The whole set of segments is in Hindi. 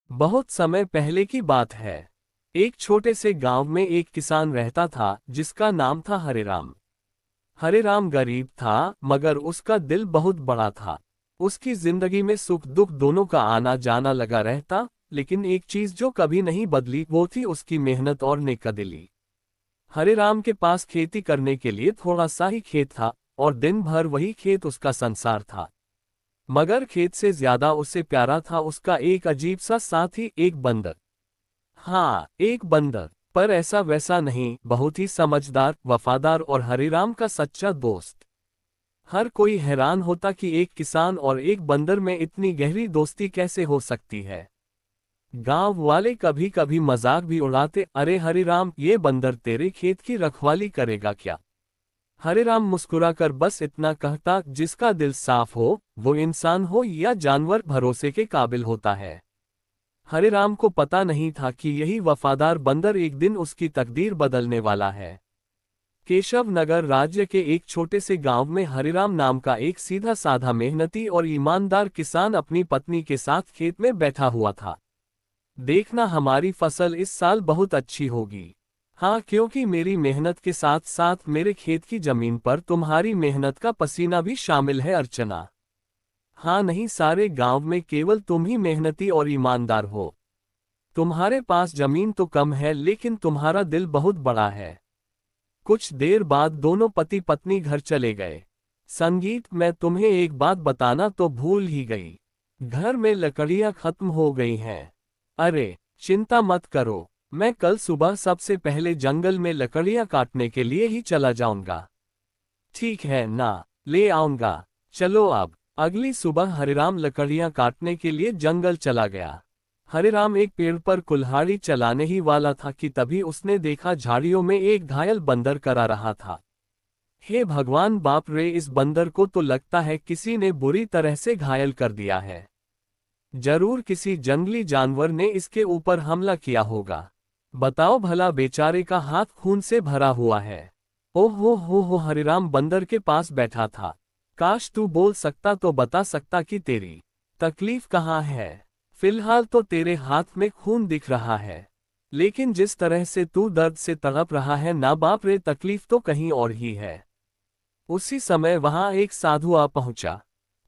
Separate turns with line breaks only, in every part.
बहुत समय पहले की बात है। एक छोटे से गांव में एक किसान रहता था जिसका नाम था हरेराम। हरेराम गरीब था मगर उसका दिल बहुत बड़ा था। उसकी जिंदगी में सुख दुख दोनों का आना जाना लगा रहता, लेकिन एक चीज जो कभी नहीं बदली वो थी उसकी मेहनत और नेकदिली। हरेराम के पास खेती करने के लिए थोड़ा सा ही खेत था और दिन भर वही खेत उसका संसार था। मगर खेत से ज्यादा उसे प्यारा था उसका एक अजीब सा साथी, एक बंदर। हाँ, एक बंदर, पर ऐसा वैसा नहीं, बहुत ही समझदार, वफादार और हरिराम का सच्चा दोस्त। हर कोई हैरान होता कि एक किसान और एक बंदर में इतनी गहरी दोस्ती कैसे हो सकती है। गांव वाले कभी कभी मजाक भी उड़ाते, अरे हरिराम, ये बंदर तेरे खेत की रखवाली करेगा क्या। हरिराम मुस्कुराकर बस इतना कहता, जिसका दिल साफ हो, वो इंसान हो या जानवर, भरोसे के काबिल होता है। हरिराम को पता नहीं था कि यही वफादार बंदर एक दिन उसकी तकदीर बदलने वाला है। केशव नगर राज्य के एक छोटे से गांव में हरिराम नाम का एक सीधा साधा मेहनती और ईमानदार किसान अपनी पत्नी के साथ खेत में बैठा हुआ था। देखना, हमारी फसल इस साल बहुत अच्छी होगी। हाँ, क्योंकि मेरी मेहनत के साथ साथ मेरे खेत की जमीन पर तुम्हारी मेहनत का पसीना भी शामिल है अर्चना। हाँ नहीं, सारे गांव में केवल तुम ही मेहनती और ईमानदार हो। तुम्हारे पास जमीन तो कम है लेकिन तुम्हारा दिल बहुत बड़ा है। कुछ देर बाद दोनों पति पत्नी घर चले गए। संगीत, मैं तुम्हें एक बात बताना तो भूल ही गई। घर में लकड़ियां खत्म हो गई हैं। अरे, चिंता मत करो, मैं कल सुबह सबसे पहले जंगल में लकड़ियां काटने के लिए ही चला जाऊंगा। ठीक है ना, ले आऊंगा। चलो अब। अगली सुबह हरिराम लकड़ियां काटने के लिए जंगल चला गया। हरिराम एक पेड़ पर कुल्हाड़ी चलाने ही वाला था कि तभी उसने देखा झाड़ियों में एक घायल बंदर करा रहा था। हे भगवान, बाप रे, इस बंदर को तो लगता है किसी ने बुरी तरह से घायल कर दिया है। जरूर किसी जंगली जानवर ने इसके ऊपर हमला किया होगा। बताओ भला, बेचारे का हाथ खून से भरा हुआ है। ओह हो, हरिराम बंदर के पास बैठा था। काश तू बोल सकता तो बता सकता कि तेरी तकलीफ कहाँ है। फिलहाल तो तेरे हाथ में खून दिख रहा है, लेकिन जिस तरह से तू दर्द से तड़प रहा है ना, बाप रे, तकलीफ तो कहीं और ही है। उसी समय वहां एक साधु आ पहुंचा।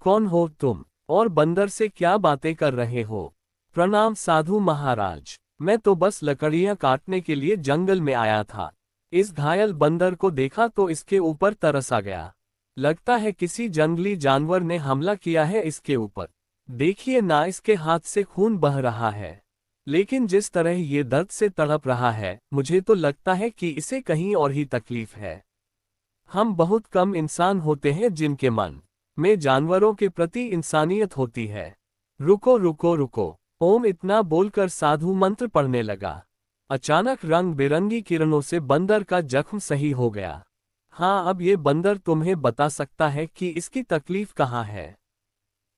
कौन हो तुम, और बंदर से क्या बातें कर रहे हो। प्रणाम साधु महाराज, मैं तो बस लकड़ियां काटने के लिए जंगल में आया था। इस घायल बंदर को देखा तो इसके ऊपर तरस आ गया। लगता है किसी जंगली जानवर ने हमला किया है इसके ऊपर। देखिए ना, इसके हाथ से खून बह रहा है, लेकिन जिस तरह ये दर्द से तड़प रहा है, मुझे तो लगता है कि इसे कहीं और ही तकलीफ है। हम बहुत कम इंसान होते हैं जिनके मन में जानवरों के प्रति इंसानियत होती है। रुको रुको रुको, ओम इतना बोलकर साधु मंत्र पढ़ने लगा। अचानक रंग बिरंगी किरणों से बंदर का जख्म सही हो गया। हाँ, अब ये बंदर तुम्हें बता सकता है कि इसकी तकलीफ कहाँ है।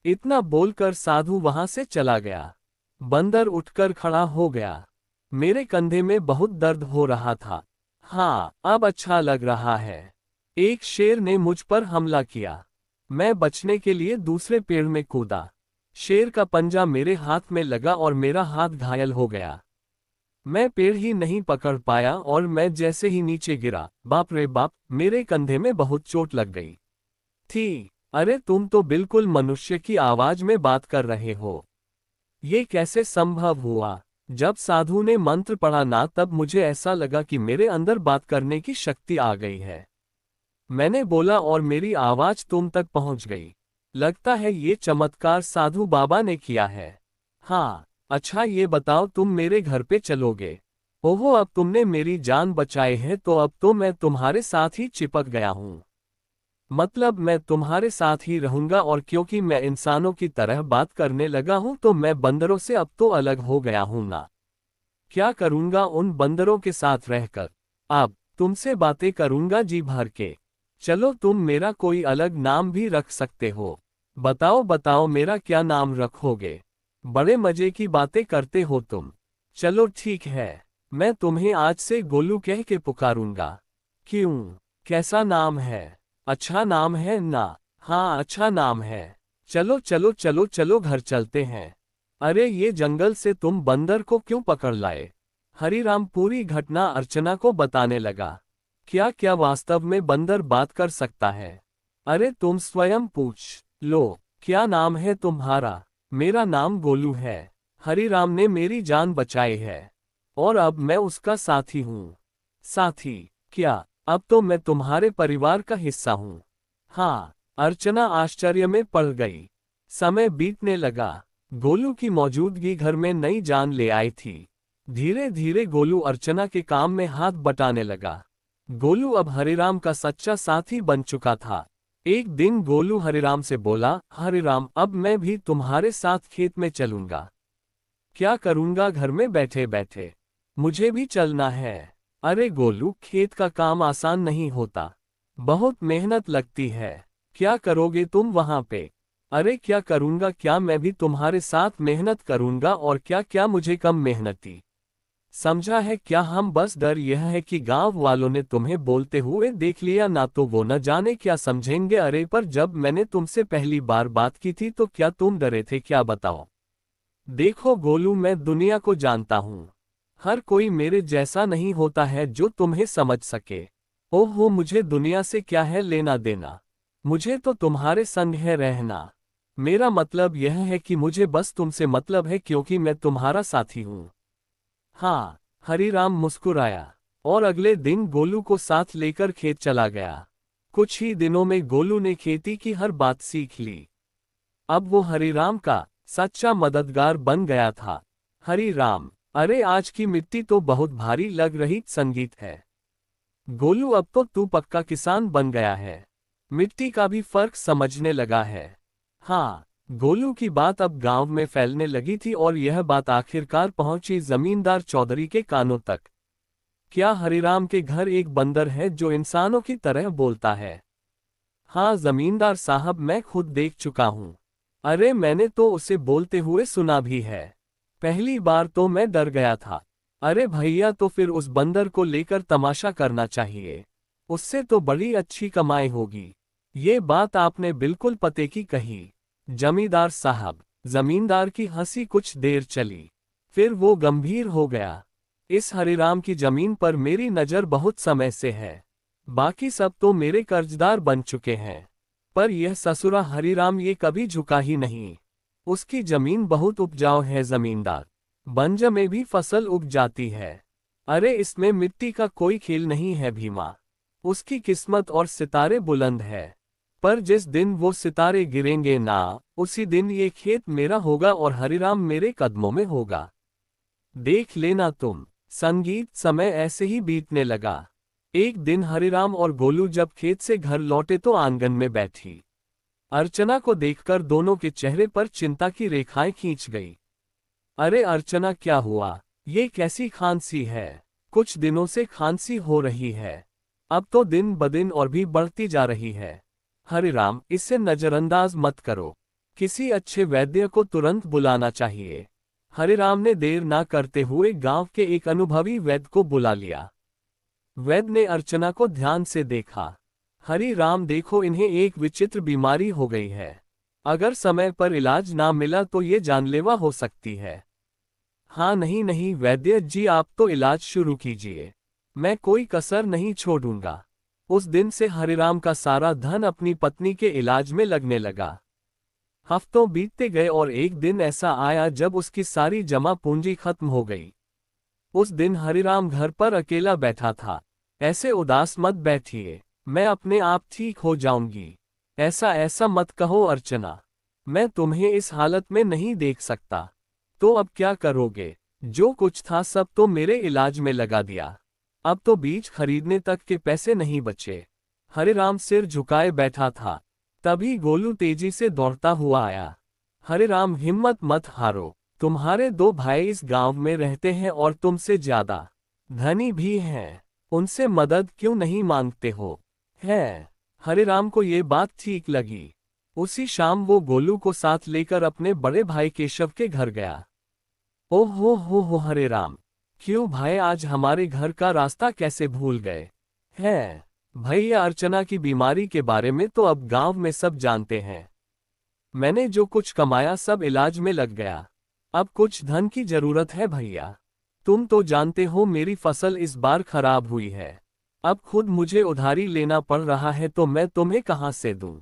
इतना बोलकर साधु वहां से चला गया। बंदर उठकर खड़ा हो गया। मेरे कंधे में बहुत दर्द हो रहा था। हाँ, अब अच्छा लग रहा है। एक शेर ने मुझ पर हमला किया। मैं बचने के लिए दूसरे पेड़ में कूदा। शेर का पंजा मेरे हाथ में लगा और मेरा हाथ घायल हो गया। मैं पेड़ ही नहीं पकड़ पाया और मैं जैसे ही नीचे गिरा, बाप रे बाप, मेरे कंधे में बहुत चोट लग गई थी। अरे, तुम तो बिल्कुल मनुष्य की आवाज में बात कर रहे हो। ये कैसे संभव हुआ। जब साधु ने मंत्र पढ़ा ना, तब मुझे ऐसा लगा कि मेरे अंदर बात करने की शक्ति आ गई है। मैंने बोला और मेरी आवाज तुम तक पहुंच गई। लगता है ये चमत्कार साधु बाबा ने किया है। हाँ, अच्छा ये बताओ, तुम मेरे घर पे चलोगे। ओहो, अब तुमने मेरी जान बचाई है तो अब तो मैं तुम्हारे साथ ही चिपक गया हूँ। मतलब मैं तुम्हारे साथ ही रहूंगा, और क्योंकि मैं इंसानों की तरह बात करने लगा हूं तो मैं बंदरों से अब तो अलग हो गया हूं ना। क्या करूंगा उन बंदरों के साथ रहकर। अब तुमसे बातें करूंगा जी भर के। चलो, तुम मेरा कोई अलग नाम भी रख सकते हो। बताओ बताओ, मेरा क्या नाम रखोगे। बड़े मजे की बातें करते हो तुम। चलो ठीक है, मैं तुम्हें आज से गोलू कह के पुकारूंगा। क्यों, कैसा नाम है। अच्छा नाम है ना। हाँ, अच्छा नाम है। चलो चलो चलो चलो, घर चलते हैं। अरे ये जंगल से तुम बंदर को क्यों पकड़ लाए? हरिराम पूरी घटना अर्चना को बताने लगा। क्या क्या वास्तव में बंदर बात कर सकता है? अरे तुम स्वयं पूछ लो, क्या नाम है तुम्हारा? मेरा नाम गोलू है। हरिराम ने मेरी जान बचाई है और अब मैं उसका साथी हूँ। साथी? क्या? अब तो मैं तुम्हारे परिवार का हिस्सा हूँ। हाँ, अर्चना आश्चर्य में पड़ गई। समय बीतने लगा। गोलू की मौजूदगी घर में नई जान ले आई थी। धीरे धीरे गोलू अर्चना के काम में हाथ बटाने लगा। गोलू अब हरिराम का सच्चा साथी बन चुका था। एक दिन गोलू हरिराम से बोला, हरिराम अब मैं भी तुम्हारे साथ खेत में चलूंगा। क्या करूंगा घर में बैठे बैठे? मुझे भी चलना है। अरे गोलू, खेत का काम आसान नहीं होता। बहुत मेहनत लगती है। क्या करोगे तुम वहां पे? अरे क्या करूंगा, क्या मैं भी तुम्हारे साथ मेहनत करूंगा और क्या क्या मुझे कम मेहनती समझा है क्या? हम बस डर यह है कि गांव वालों ने तुम्हें बोलते हुए देख लिया ना तो वो न जाने क्या समझेंगे। अरे पर जब मैंने तुमसे पहली बार बात की थी तो क्या तुम डरे थे क्या बताओ? देखो गोलू, मैं दुनिया को जानता हूँ। हर कोई मेरे जैसा नहीं होता है जो तुम्हें समझ सके। ओहो, मुझे दुनिया से क्या है लेना देना? मुझे तो तुम्हारे संग है रहना। मेरा मतलब यह है कि मुझे बस तुमसे मतलब है क्योंकि मैं तुम्हारा साथी हूँ। हाँ, हरिराम मुस्कुराया और अगले दिन गोलू को साथ लेकर खेत चला गया। कुछ ही दिनों में गोलू ने खेती की हर बात सीख ली। अब वो हरिराम का सच्चा मददगार बन गया था। हरिराम, अरे आज की मिट्टी तो बहुत भारी लग रही संगीत है। गोलू, अब तो तू पक्का किसान बन गया है। मिट्टी का भी फर्क समझने लगा है। हाँ, गोलू की बात अब गांव में फैलने लगी थी और यह बात आखिरकार पहुंची जमींदार चौधरी के कानों तक। क्या हरिराम के घर एक बंदर है जो इंसानों की तरह बोलता है? हाँ जमींदार साहब, मैं खुद देख चुका हूँ। अरे मैंने तो उसे बोलते हुए सुना भी है। पहली बार तो मैं डर गया था। अरे भैया, तो फिर उस बंदर को लेकर तमाशा करना चाहिए। उससे तो बड़ी अच्छी कमाई होगी। ये बात आपने बिल्कुल पते की कही जमींदार साहब। जमींदार की हंसी कुछ देर चली, फिर वो गंभीर हो गया। इस हरिराम की जमीन पर मेरी नजर बहुत समय से है। बाकी सब तो मेरे कर्जदार बन चुके हैं, पर यह ससुरा हरिराम ये कभी झुका ही नहीं। उसकी जमीन बहुत उपजाऊ है जमींदार। बंज में भी फसल उग जाती है। अरे इसमें मिट्टी का कोई खेल नहीं है भीमा। उसकी किस्मत और सितारे बुलंद है, पर जिस दिन वो सितारे गिरेंगे ना, उसी दिन ये खेत मेरा होगा और हरिराम मेरे कदमों में होगा। देख लेना तुम। संगीत समय ऐसे ही बीतने लगा। एक दिन हरिराम और गोलू जब खेत से घर लौटे तो आंगन में बैठी अर्चना को देखकर दोनों के चेहरे पर चिंता की रेखाएं खींच गई। अरे अर्चना, क्या हुआ? ये कैसी खांसी है? कुछ दिनों से खांसी हो रही है। अब तो दिन ब दिन और भी बढ़ती जा रही है। हरिराम, इसे नजरअंदाज मत करो। किसी अच्छे वैद्य को तुरंत बुलाना चाहिए। हरिराम ने देर ना करते हुए गांव के एक अनुभवी वैद्य को बुला लिया। वैद्य ने अर्चना को ध्यान से देखा। हरिराम, देखो, इन्हें एक विचित्र बीमारी हो गई है। अगर समय पर इलाज ना मिला तो ये जानलेवा हो सकती है। हाँ नहीं नहीं वैद्य जी, आप तो इलाज शुरू कीजिए। मैं कोई कसर नहीं छोड़ूंगा। उस दिन से हरिराम का सारा धन अपनी पत्नी के इलाज में लगने लगा। हफ्तों बीतते गए और एक दिन ऐसा आया जब उसकी सारी जमा पूंजी खत्म हो गई। उस दिन हरिराम घर पर अकेला बैठा था। ऐसे उदास मत बैठिए, मैं अपने आप ठीक हो जाऊंगी। ऐसा ऐसा मत कहो अर्चना, मैं तुम्हें इस हालत में नहीं देख सकता। तो अब क्या करोगे? जो कुछ था सब तो मेरे इलाज में लगा दिया। अब तो बीज खरीदने तक के पैसे नहीं बचे। हरिराम सिर झुकाए बैठा था। तभी गोलू तेजी से दौड़ता हुआ आया। हरिराम, हिम्मत मत हारो। तुम्हारे दो भाई इस गांव में रहते हैं और तुमसे ज्यादा धनी भी हैं। उनसे मदद क्यों नहीं मांगते हो? है। हरिराम को ये बात ठीक लगी। उसी शाम वो गोलू को साथ लेकर अपने बड़े भाई केशव के घर गया। ओहो हो हरिराम, क्यों भाई, आज हमारे घर का रास्ता कैसे भूल गए? है भैया, अर्चना की बीमारी के बारे में तो अब गांव में सब जानते हैं। मैंने जो कुछ कमाया सब इलाज में लग गया। अब कुछ धन की जरूरत है भैया। तुम तो जानते हो मेरी फसल इस बार खराब हुई है। अब खुद मुझे उधारी लेना पड़ रहा है तो मैं तुम्हें कहां से दूं।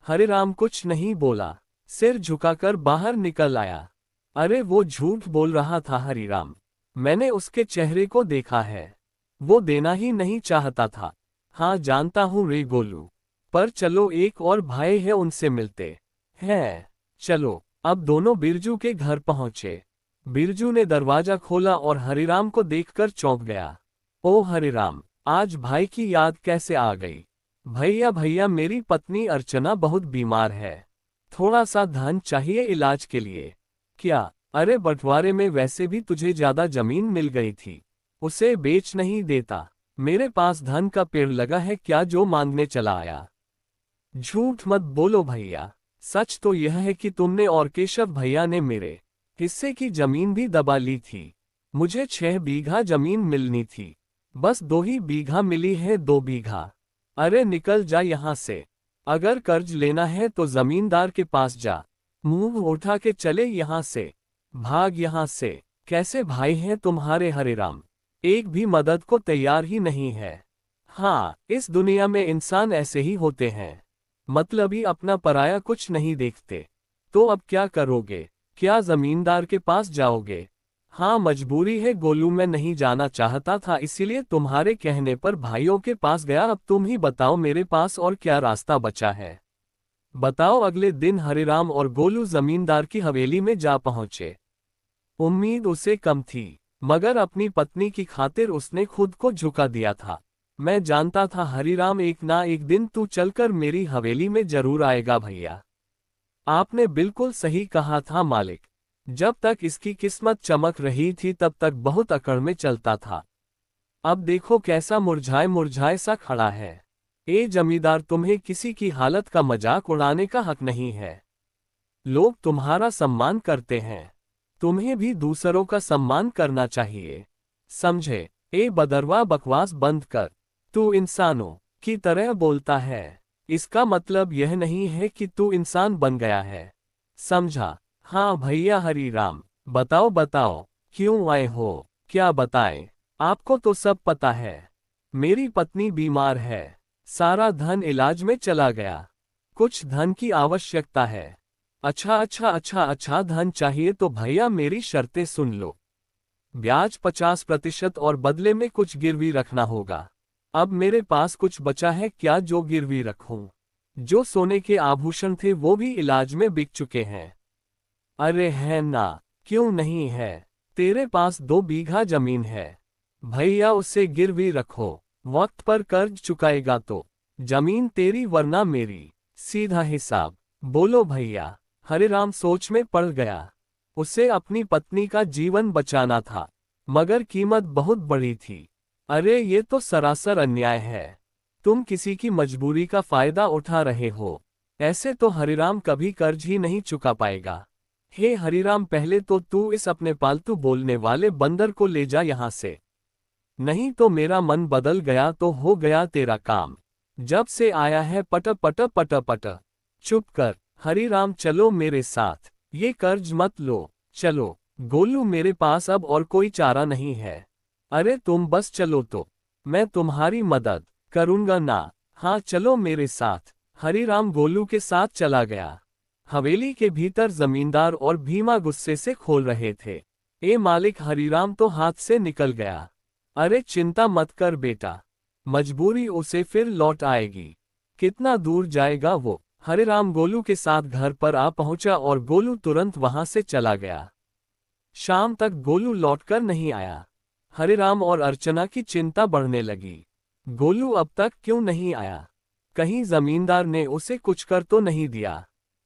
हरिराम कुछ नहीं बोला, सिर झुकाकर बाहर निकल आया। अरे वो झूठ बोल रहा था हरिराम। मैंने उसके चेहरे को देखा है। वो देना ही नहीं चाहता था। हाँ जानता हूँ रे गोलू। पर चलो एक और भाई है उनसे मिलते हैं। चलो। अब दोनों बिरजू के घर पहुंचे। बिरजू ने दरवाजा खोला और हरिराम को देखकर चौंक गया। ओ हरिराम, आज भाई की याद कैसे आ गई। भैया भैया मेरी पत्नी अर्चना बहुत बीमार है। थोड़ा सा धन चाहिए इलाज के लिए। क्या। अरे बंटवारे में वैसे भी तुझे ज्यादा जमीन मिल गई थी। उसे बेच नहीं देता। मेरे पास धन का पेड़ लगा है क्या जो मांगने चला आया। झूठ मत बोलो भैया। सच तो यह है कि तुमने और केशव भैया ने मेरे हिस्से की जमीन भी दबा ली थी। मुझे 6 बीघा जमीन मिलनी थी। बस 2 ही बीघा मिली है, 2 बीघा। अरे निकल जा यहाँ से। अगर कर्ज लेना है तो जमींदार के पास जा। मुंह उठा के चले यहाँ से। भाग यहाँ से। कैसे भाई हैं तुम्हारे हरिराम। एक भी मदद को तैयार ही नहीं है। हाँ, इस दुनिया में इंसान ऐसे ही होते हैं। मतलबी अपना पराया कुछ नहीं देखते। तो अब क्या करोगे। क्या जमींदार के पास जाओगे। हाँ मजबूरी है गोलू, मैं नहीं जाना चाहता था इसीलिए तुम्हारे कहने पर भाइयों के पास गया। अब तुम ही बताओ मेरे पास और क्या रास्ता बचा है। बताओ। अगले दिन हरिराम और गोलू जमींदार की हवेली में जा पहुंचे। उम्मीद उसे कम थी, मगर अपनी पत्नी की खातिर उसने खुद को झुका दिया था। मैं जानता था हरिराम एक ना एक दिन तू चलकर मेरी हवेली में जरूर आएगा भैया। आपने बिल्कुल सही कहा था मालिक। जब तक इसकी किस्मत चमक रही थी तब तक बहुत अकड़ में चलता था। अब देखो कैसा मुरझाए मुरझाए सा खड़ा है। ए जमींदार, तुम्हें किसी की हालत का मजाक उड़ाने का हक नहीं है। लोग तुम्हारा सम्मान करते हैं। तुम्हें भी दूसरों का सम्मान करना चाहिए। समझे। ए बदरवा, बकवास बंद कर। तू इंसानों की तरह बोलता है। इसका मतलब यह नहीं है कि तू इंसान बन गया है। समझा। हाँ भैया हरिराम, बताओ बताओ क्यों आए हो। क्या बताएं। आपको तो सब पता है। मेरी पत्नी बीमार है। सारा धन इलाज में चला गया। कुछ धन की आवश्यकता है। अच्छा, धन चाहिए तो भैया मेरी शर्तें सुन लो। ब्याज 50% और बदले में कुछ गिरवी रखना होगा। अब मेरे पास कुछ बचा है क्या जो गिरवी रखूं। जो सोने के आभूषण थे वो भी इलाज में बिक चुके हैं। अरे है ना, क्यों नहीं है। तेरे पास 2 बीघा जमीन है। भैया उसे गिरवी रखो। वक्त पर कर्ज चुकाएगा तो जमीन तेरी वरना मेरी। सीधा हिसाब। बोलो भैया। हरिराम सोच में पड़ गया। उसे अपनी पत्नी का जीवन बचाना था, मगर कीमत बहुत बड़ी थी। अरे ये तो सरासर अन्याय है। तुम किसी की मजबूरी का फायदा उठा रहे हो। ऐसे तो हरिराम कभी कर्ज ही नहीं चुका पाएगा। हे हरिराम, पहले तो तू इस अपने पालतू बोलने वाले बंदर को ले जा यहाँ से। नहीं तो मेरा मन बदल गया तो हो गया तेरा काम। जब से आया है पट पट पट पट। चुप कर हरिराम, चलो मेरे साथ। ये कर्ज मत लो। चलो गोलू, मेरे पास अब और कोई चारा नहीं है। अरे तुम बस चलो तो मैं तुम्हारी मदद करूंगा ना। हाँ चलो मेरे साथ। हरिराम गोलू के साथ चला गया। हवेली के भीतर जमींदार और भीमा गुस्से से खोल रहे थे। ए मालिक, हरिराम तो हाथ से निकल गया। अरे चिंता मत कर बेटा, मजबूरी उसे फिर लौट आएगी। कितना दूर जाएगा वो। हरिराम गोलू के साथ घर पर आ पहुंचा और गोलू तुरंत वहां से चला गया। शाम तक गोलू लौटकर नहीं आया। हरिराम और अर्चना की चिंता बढ़ने लगी। गोलू अब तक क्यों नहीं आया। कहीं जमींदार ने उसे कुछ कर तो नहीं दिया।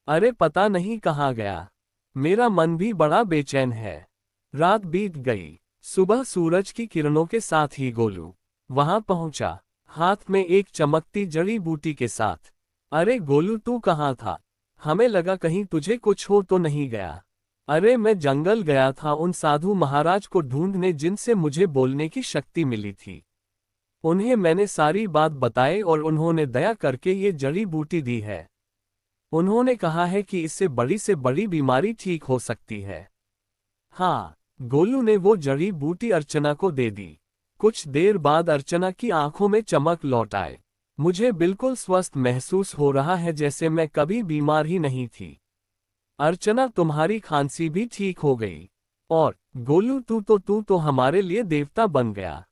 अरे पता नहीं कहाँ गया। मेरा मन भी बड़ा बेचैन है। रात बीत गई। सुबह सूरज की किरणों के साथ ही गोलू वहां पहुंचा, हाथ में एक चमकती जड़ी बूटी के साथ। अरे गोलू, तू कहाँ था। हमें लगा कहीं तुझे कुछ हो तो नहीं गया। अरे मैं जंगल गया था उन साधु महाराज को ढूंढने जिनसे मुझे बोलने की शक्ति मिली थी। उन्हें मैंने सारी बात बताई और उन्होंने दया करके ये जड़ी बूटी दी है। उन्होंने कहा है कि इससे बड़ी से बड़ी बीमारी ठीक हो सकती है। हाँ, गोलू ने वो जड़ी बूटी अर्चना को दे दी। कुछ देर बाद अर्चना की आंखों में चमक लौट आए। मुझे बिल्कुल स्वस्थ महसूस हो रहा है, जैसे मैं कभी बीमार ही नहीं थी। अर्चना, तुम्हारी खांसी भी ठीक हो गई। और गोलू, तू तो हमारे लिए देवता बन गया।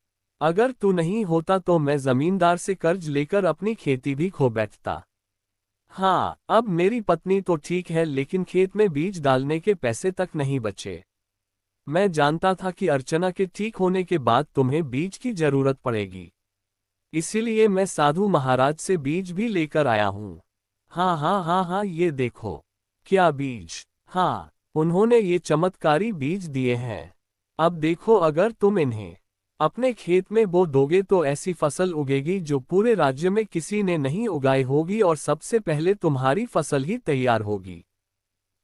अगर तू नहीं होता तो मैं जमींदार से कर्ज लेकर अपनी खेती भी खो बैठता। हाँ, अब मेरी पत्नी तो ठीक है, लेकिन खेत में बीज डालने के पैसे तक नहीं बचे। मैं जानता था कि अर्चना के ठीक होने के बाद तुम्हें बीज की जरूरत पड़ेगी। इसीलिए मैं साधु महाराज से बीज भी लेकर आया हूँ। हाँ हाँ हाँ हाँ, ये देखो। क्या बीज? हाँ, उन्होंने ये चमत्कारी बीज दिए हैं। अब देखो, अगर तुम इन्हें अपने खेत में बो दोगे तो ऐसी फसल उगेगी जो पूरे राज्य में किसी ने नहीं उगाई होगी, और सबसे पहले तुम्हारी फसल ही तैयार होगी।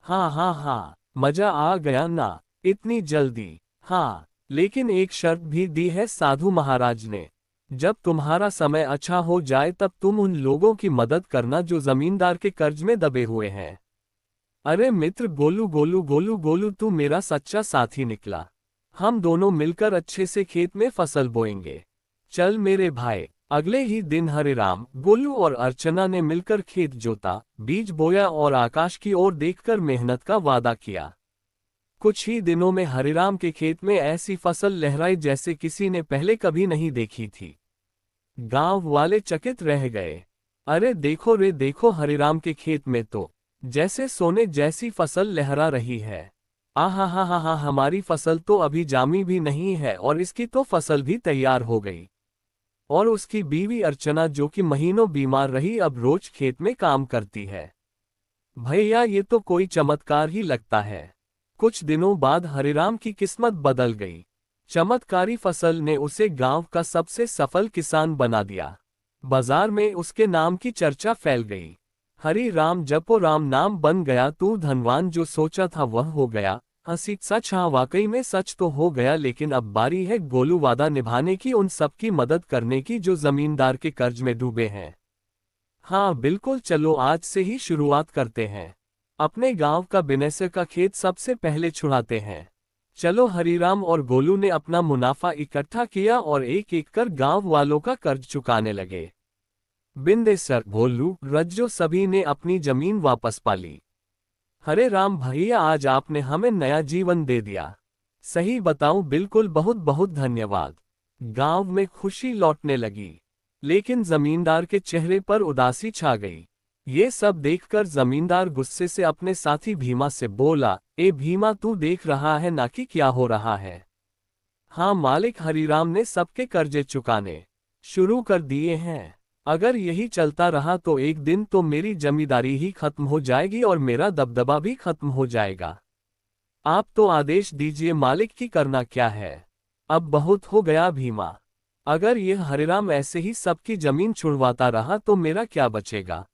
हाँ हाँ हाँ, मजा आ गया ना, इतनी जल्दी? हाँ, लेकिन एक शर्त भी दी है साधु महाराज ने। जब तुम्हारा समय अच्छा हो जाए तब तुम उन लोगों की मदद करना जो जमींदार के कर्ज में दबे हुए हैं। अरे मित्र गोलू गोलू गोलू गोलू, तू मेरा सच्चा साथी निकला। हम दोनों मिलकर अच्छे से खेत में फसल बोएंगे। चल मेरे भाई। अगले ही दिन हरिराम, गोलू और अर्चना ने मिलकर खेत जोता, बीज बोया और आकाश की ओर देखकर मेहनत का वादा किया। कुछ ही दिनों में हरिराम के खेत में ऐसी फसल लहराई जैसे किसी ने पहले कभी नहीं देखी थी। गांव वाले चकित रह गए। अरे देखो रे देखो, हरिराम के खेत में तो जैसे सोने जैसी फसल लहरा रही है। आहा हा हा हा, हमारी फसल तो अभी जामी भी नहीं है और इसकी तो फसल भी तैयार हो गई। और उसकी बीवी अर्चना, जो कि महीनों बीमार रही, अब रोज खेत में काम करती है। भैया, ये तो कोई चमत्कार ही लगता है। कुछ दिनों बाद हरिराम की किस्मत बदल गई। चमत्कारी फसल ने उसे गांव का सबसे सफल किसान बना दिया। बाजार में उसके नाम की चर्चा फैल गई। हरि राम जपो राम नाम बन गया, तू धनवान, जो सोचा था वह हो गया। हंसी सच, हाँ वाकई में सच तो हो गया। लेकिन अब बारी है गोलू वादा निभाने की, उन सबकी मदद करने की जो जमींदार के कर्ज में डूबे हैं। हाँ बिल्कुल, चलो आज से ही शुरुआत करते हैं। अपने गांव का बिनेसर का खेत सबसे पहले छुड़ाते हैं। चलो, हरिराम और गोलू ने अपना मुनाफा इकट्ठा किया और एक एक कर गांव वालों का कर्ज चुकाने लगे। बिंदेसर, गोलू, रज्जो सभी ने अपनी जमीन वापस पाली। हरे राम भैया, आज आपने हमें नया जीवन दे दिया। सही बताऊं, बिल्कुल, बहुत बहुत धन्यवाद। गांव में खुशी लौटने लगी, लेकिन जमींदार के चेहरे पर उदासी छा गई। ये सब देखकर जमींदार गुस्से से अपने साथी भीमा से बोला, ए भीमा, तू देख रहा है ना कि क्या हो रहा है? हाँ मालिक, हरिराम ने सबके कर्जे चुकाने शुरू कर दिए हैं। अगर यही चलता रहा तो एक दिन तो मेरी जमींदारी ही खत्म हो जाएगी और मेरा दबदबा भी खत्म हो जाएगा। आप तो आदेश दीजिए मालिक, की करना क्या है? अब बहुत हो गया भीमा। अगर यह हरिराम ऐसे ही सबकी जमीन छुड़वाता रहा तो मेरा क्या बचेगा?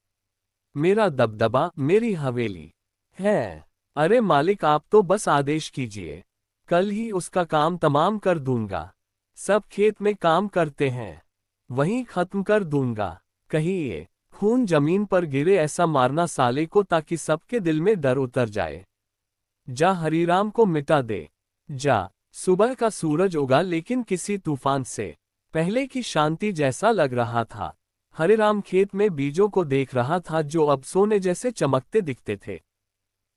मेरा दबदबा, मेरी हवेली है। अरे मालिक, आप तो बस आदेश कीजिए, कल ही उसका काम तमाम कर दूंगा। सब खेत में काम करते हैं, वहीं खत्म कर दूंगा। कहिए, खून जमीन पर गिरे ऐसा मारना साले को, ताकि सबके दिल में डर उतर जाए। जा हरिराम को मिटा दे, जा। सुबह का सूरज उगा, लेकिन किसी तूफान से पहले की शांति जैसा लग रहा था। हरिराम खेत में बीजों को देख रहा था जो अब सोने जैसे चमकते दिखते थे।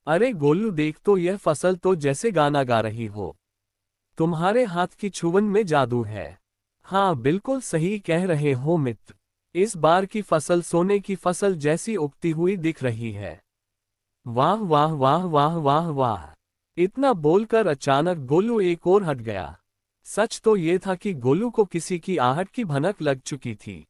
अरे गोलू, देख तो, यह फसल तो जैसे गाना गा रही हो। तुम्हारे हाथ की छुवन में जादू है। हाँ बिल्कुल सही कह रहे हो मित्र, इस बार की फसल सोने की फसल जैसी उगती हुई दिख रही है। वाह वाह वाह वाह वाह वाह। इतना बोलकर अचानक गोलू एक ओर हट गया। सच तो ये था कि गोलू को किसी की आहट की भनक लग चुकी थी।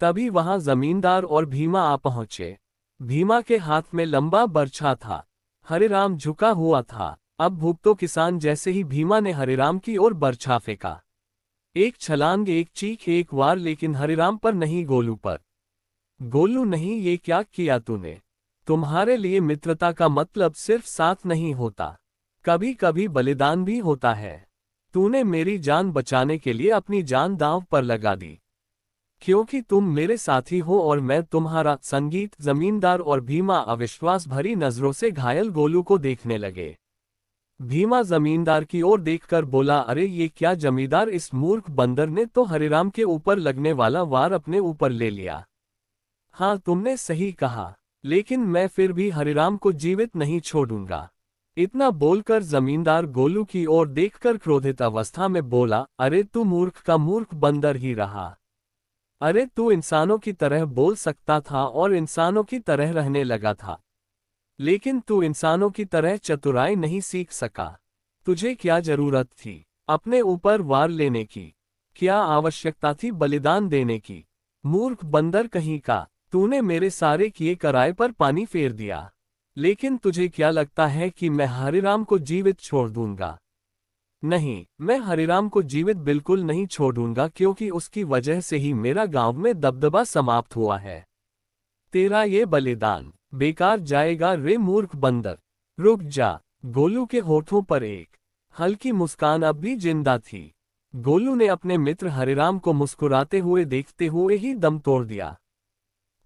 तभी वहां जमींदार और भीमा आ पहुंचे। भीमा के हाथ में लंबा बर्छा था। हरिराम झुका हुआ था। अब भुगतो किसान जैसे ही भीमा ने हरिराम की ओर बर्छा फेंका। एक छलांग, एक चीख, एक वार, लेकिन हरिराम पर नहीं, गोलू पर। गोलू नहीं, ये क्या किया तूने? तुम्हारे लिए मित्रता का मतलब सिर्फ साथ नहीं होता, कभी कभी बलिदान भी होता है। तूने मेरी जान बचाने के लिए अपनी जान दांव पर लगा दी, क्योंकि तुम मेरे साथी हो और मैं तुम्हारा। संगीत, जमींदार और भीमा अविश्वास भरी नजरों से घायल गोलू को देखने लगे। भीमा जमींदार की ओर देखकर बोला, अरे ये क्या जमींदार, इस मूर्ख बंदर ने तो हरिराम के ऊपर लगने वाला वार अपने ऊपर ले लिया। हाँ, तुमने सही कहा, लेकिन मैं फिर भी हरिराम को जीवित नहीं छोड़ूंगा। इतना बोलकर जमींदार गोलू की ओर देखकर क्रोधित अवस्था में बोला, अरे तू मूर्ख का मूर्ख बंदर ही रहा। अरे तू इंसानों की तरह बोल सकता था और इंसानों की तरह रहने लगा था, लेकिन तू इंसानों की तरह चतुराई नहीं सीख सका। तुझे क्या जरूरत थी अपने ऊपर वार लेने की? क्या आवश्यकता थी बलिदान देने की? मूर्ख बंदर कहीं का, तूने मेरे सारे किए कराए पर पानी फेर दिया। लेकिन तुझे क्या लगता है कि मैं हरिराम को जीवित छोड़ दूंगा? नहीं, मैं हरिराम को जीवित बिल्कुल नहीं छोड़ूंगा, क्योंकि उसकी वजह से ही मेरा गांव में दबदबा समाप्त हुआ है। तेरा ये बलिदान बेकार जाएगा रे मूर्ख बंदर। रुक जा। गोलू के होठों पर एक हल्की मुस्कान अब भी जिंदा थी। गोलू ने अपने मित्र हरिराम को मुस्कुराते हुए देखते हुए ही दम तोड़ दिया।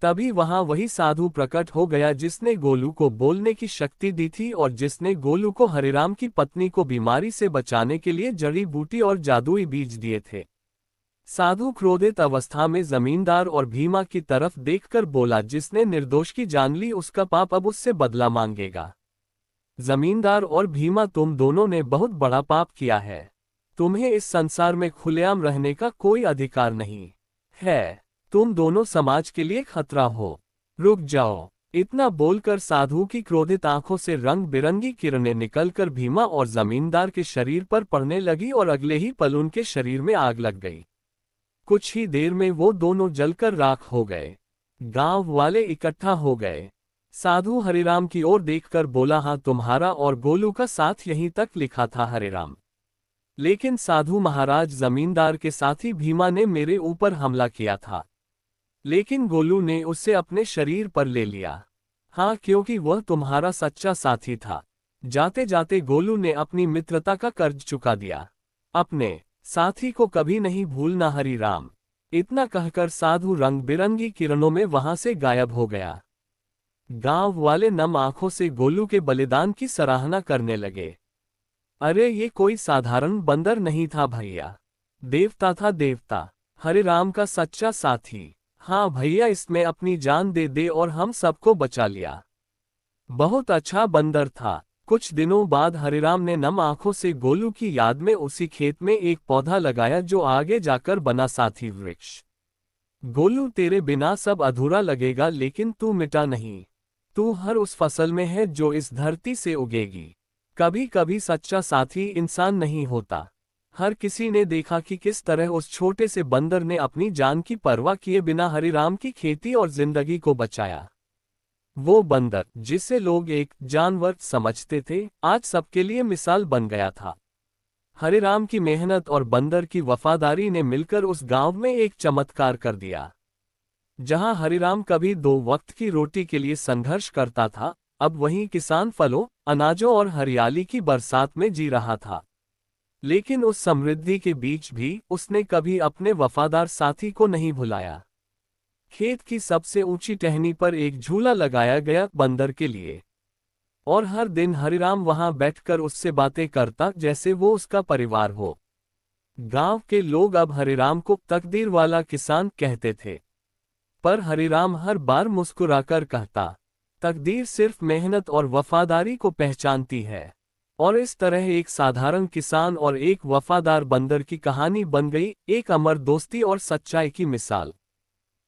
तभी वहां वही साधु प्रकट हो गया जिसने गोलू को बोलने की शक्ति दी थी और जिसने गोलू को हरिराम की पत्नी को बीमारी से बचाने के लिए जड़ी बूटी और जादुई बीज दिए थे। साधु क्रोधित अवस्था में जमींदार और भीमा की तरफ देखकर बोला, जिसने निर्दोष की जान ली उसका पाप अब उससे बदला मांगेगा। जमींदार और भीमा, तुम दोनों ने बहुत बड़ा पाप किया है। तुम्हें इस संसार में खुलेआम रहने का कोई अधिकार नहीं है। तुम दोनों समाज के लिए खतरा हो। रुक जाओ। इतना बोलकर साधु की क्रोधित आंखों से रंग बिरंगी किरणें निकलकर भीमा और जमींदार के शरीर पर पड़ने लगी और अगले ही पल उनके शरीर में आग लग गई। कुछ ही देर में वो दोनों जलकर राख हो गए। गांव वाले इकट्ठा हो गए। साधु हरिराम की ओर देखकर बोला, हाँ, तुम्हारा और गोलू का साथ यहीं तक लिखा था हरिराम। लेकिन साधु महाराज, जमींदार के साथी भीमा ने मेरे ऊपर हमला किया था, लेकिन गोलू ने उसे अपने शरीर पर ले लिया। हाँ, क्योंकि वह तुम्हारा सच्चा साथी था। जाते जाते गोलू ने अपनी मित्रता का कर्ज चुका दिया। अपने साथी को कभी नहीं भूलना हरिराम। इतना कहकर साधु रंग बिरंगी किरणों में वहां से गायब हो गया। गांव वाले नम आंखों से गोलू के बलिदान की सराहना करने लगे। अरे ये कोई साधारण बंदर नहीं था भैया, देवता था, देवता, हरिराम का सच्चा साथी। हाँ भैया, इसमें अपनी जान दे दे और हम सबको बचा लिया। बहुत अच्छा बंदर था। कुछ दिनों बाद हरिराम ने नम आंखों से गोलू की याद में उसी खेत में एक पौधा लगाया जो आगे जाकर बना साथी वृक्ष। गोलू, तेरे बिना सब अधूरा लगेगा, लेकिन तू मिटा नहीं। तू हर उस फसल में है जो इस धरती से उगेगी। कभी कभी सच्चा साथी इंसान नहीं होता। हर किसी ने देखा कि किस तरह उस छोटे से बंदर ने अपनी जान की परवाह किए बिना हरिराम की खेती और जिंदगी को बचाया। वो बंदर जिसे लोग एक जानवर समझते थे, आज सबके लिए मिसाल बन गया था। हरिराम की मेहनत और बंदर की वफादारी ने मिलकर उस गांव में एक चमत्कार कर दिया। जहां हरिराम कभी 2 वक्त की रोटी के लिए संघर्ष करता था, अब वहीं किसान फलों, अनाजों और हरियाली की बरसात में जी रहा था। लेकिन उस समृद्धि के बीच भी उसने कभी अपने वफादार साथी को नहीं भुलाया। खेत की सबसे ऊंची टहनी पर एक झूला लगाया गया बंदर के लिए, और हर दिन हरिराम वहां बैठकर उससे बातें करता जैसे वो उसका परिवार हो। गांव के लोग अब हरिराम को तकदीर वाला किसान कहते थे, पर हरिराम हर बार मुस्कुराकर कहता, तकदीर सिर्फ मेहनत और वफादारी को पहचानती है। और इस तरह एक साधारण किसान और एक वफादार बंदर की कहानी बन गई, एक अमर दोस्ती और सच्चाई की मिसाल।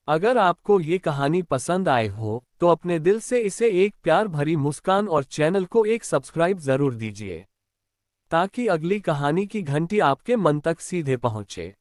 अगर आपको ये कहानी पसंद आए हो तो अपने दिल से इसे एक प्यार भरी मुस्कान और चैनल को एक सब्सक्राइब जरूर दीजिए, ताकि अगली कहानी की घंटी आपके मन तक सीधे पहुंचे।